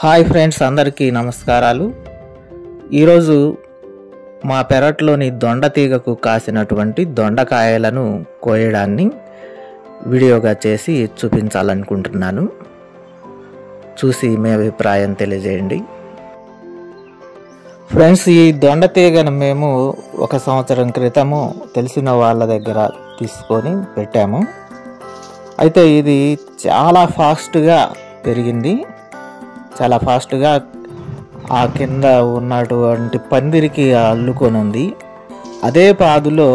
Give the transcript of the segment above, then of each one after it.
Hi friends, అందరికీ నమస్కారాలు. ఈరోజు మా పెరట్లోని దొండ తీగకు కాసినటువంటి దొండకాయలను కోయడాన్ని వీడియోగా చేసి చూపించాలనుకుంటున్నాను. చూసి మీ అభిప్రాయం తెలియజేయండి. ఫ్రెండ్స్, ఈ దొండ తీగను మేము 1 సంవత్సరం క్రితము తెలిసిన వాళ్ళ దగ్గర తీసుకొని పెట్టాము. అయితే ఇది చాలా ఫాస్ట్గా పెరిగింది. చాలా ఫాస్ట్గా ఆ కింద ఉన్నటువంటి పందిరికి అల్లుకొని ఉంది. అదే పాదులో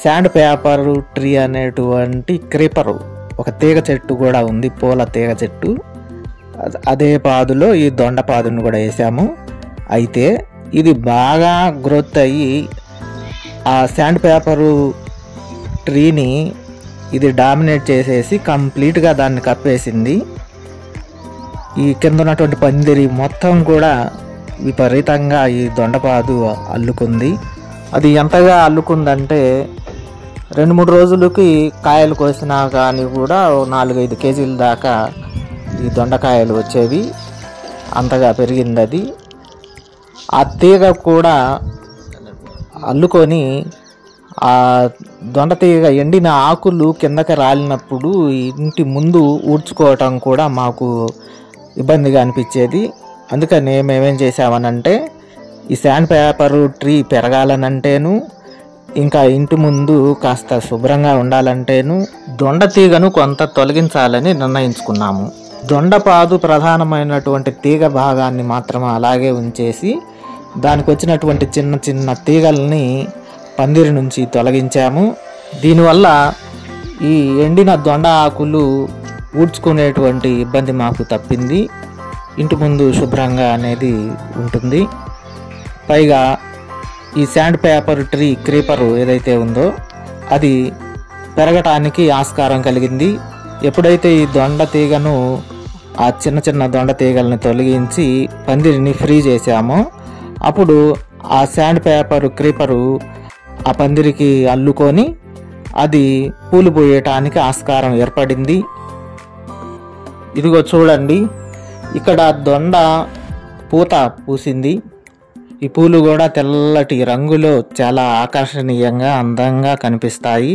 శాండ్ పేపర్ ట్రీ అనేటువంటి క్రీపరు ఒక తీగ చెట్టు కూడా ఉంది, పూల తీగ చెట్టు. అదే పాదులో ఈ దొండ పాదును కూడా వేసాము. అయితే ఇది బాగా గ్రోత్ అయ్యి ఆ శాండ్ పేపరు ట్రీని ఇది డామినేట్ చేసేసి కంప్లీట్గా దాన్ని కప్పేసింది. ఈ కింద ఉన్నటువంటి పందిరి మొత్తం కూడా విపరీతంగా ఈ దొండపాదు అల్లుకుంది. అది ఎంతగా అల్లుకుందంటే 2-3 రోజులకి కాయలు కోసినా కానీ కూడా 4-5 కేజీల దాకా ఈ దొండకాయలు వచ్చేవి. అంతగా పెరిగింది అది. ఆ తీగ కూడా అల్లుకొని ఆ దొండ తీగ ఎండిన ఆకులు కిందకి రాలినప్పుడు ఇంటి ముందు ఊడ్చుకోవటం కూడా మాకు ఇబ్బందిగా అనిపించేది. అందుకని మేమేం చేసామనంటే ఈ శాండ్ పేపర్ ట్రీ పెరగాలనంటేను, ఇంకా ఇంటి ముందు కాస్త శుభ్రంగా ఉండాలంటేను దొండ తీగను కొంత తొలగించాలని నిర్ణయించుకున్నాము. దొండపాదు ప్రధానమైనటువంటి తీగ భాగాన్ని మాత్రం అలాగే ఉంచేసి దానికి వచ్చినటువంటి చిన్న చిన్న తీగల్ని పందిరి నుంచి తొలగించాము. దీనివల్ల ఈ ఎండిన దొండ ఆకులు ఊడ్చుకునేటువంటి ఇబ్బంది మాకు తప్పింది. ఇంటి ముందు శుభ్రంగా అనేది ఉంటుంది. పైగా ఈ శాండ్ పేపర్ ట్రీ క్రీపరు ఏదైతే ఉందో అది పెరగటానికి ఆస్కారం కలిగింది. ఎప్పుడైతే ఈ దొండ తీగను ఆ చిన్న చిన్న దొండ తీగలను తొలగించి పందిరిని ఫ్రీ చేసామో అప్పుడు ఆ శాండ్ పేపర్ క్రీపరు ఆ పందిరికి అల్లుకొని అది పూలు పోయటానికి ఆస్కారం ఏర్పడింది. ఇదిగో చూడండి, ఇక్కడ దొండ పూత పూసింది. ఈ పూలు కూడా తెల్లటి రంగులో చాలా ఆకర్షణీయంగా అందంగా కనిపిస్తాయి.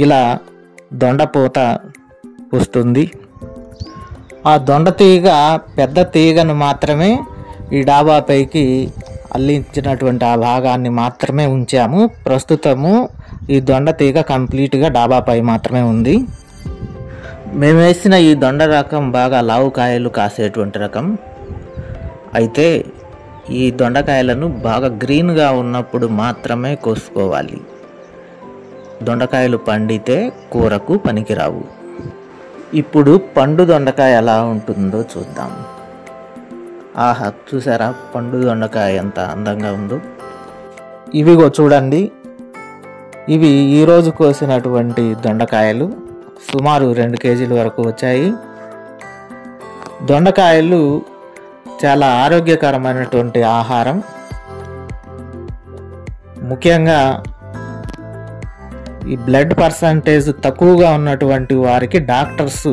ఇలా దొండ పూత పూస్తుంది. ఆ దొండ తీగ పెద్ద తీగను మాత్రమే ఈ డాబాపైకి అల్లించినటువంటి ఆ భాగాన్ని మాత్రమే ఉంచాము. ప్రస్తుతము ఈ దొండ తీగ కంప్లీట్గా డాబాపై మాత్రమే ఉంది. మేము వేసిన ఈ దొండ రకం బాగా లావు కాయలు కాసేటువంటి రకం. అయితే ఈ దొండకాయలను బాగా గ్రీన్గా ఉన్నప్పుడు మాత్రమే కోసుకోవాలి. దొండకాయలు పండితే కూరకు పనికిరావు. ఇప్పుడు పండు దొండకాయ ఎలా ఉంటుందో చూద్దాం. ఆహా, చూసారా పండు దొండకాయ ఎంత అందంగా ఉందో. ఇవిగో చూడండి, ఇవి ఈరోజు కోసినటువంటి దొండకాయలు. సుమారు 2 కేజీల వరకు వచ్చాయి. దొండకాయలు చాలా ఆరోగ్యకరమైనటువంటి ఆహారం. ముఖ్యంగా ఈ బ్లడ్ పర్సంటేజ్ తక్కువగా ఉన్నటువంటి వారికి డాక్టర్స్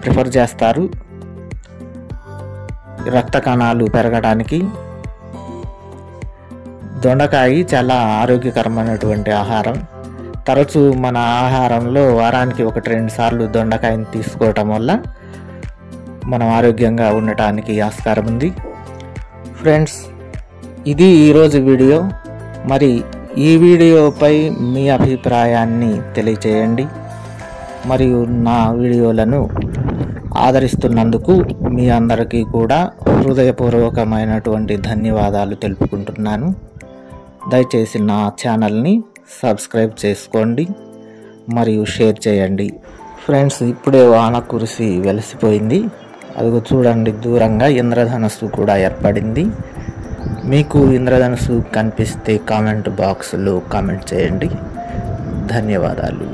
ప్రిఫర్ చేస్తారు రక్త కణాలు పెరగడానికి. దొండకాయ చాలా ఆరోగ్యకరమైనటువంటి ఆహారం. తరచూ మన ఆహారంలో వారానికి 1-2 సార్లు దొండకాయని తీసుకోవటం వల్ల మనం ఆరోగ్యంగా ఉండటానికి ఆస్కారం ఉంది. ఫ్రెండ్స్, ఇది ఈరోజు వీడియో. మరి ఈ వీడియోపై మీ అభిప్రాయాన్ని తెలియచేయండి. మరియు నా వీడియోలను ఆదరిస్తున్నందుకు మీ అందరికీ కూడా హృదయపూర్వకమైనటువంటి ధన్యవాదాలు తెలుపుకుంటున్నాను. దయచేసి నా ఛానల్ని సబ్స్క్రైబ్ చేసుకోండి మరియు షేర్ చేయండి. ఫ్రెండ్స్, ఇప్పుడే వాన కురిసి వెలిసిపోయింది. అదిగో చూడండి, దూరంగా ఇంద్రధనుస్సు కూడా ఏర్పడింది. మీకు ఇంద్రధనుస్సు కనిపిస్తే కామెంట్ బాక్స్లో కామెంట్ చేయండి. ధన్యవాదాలు.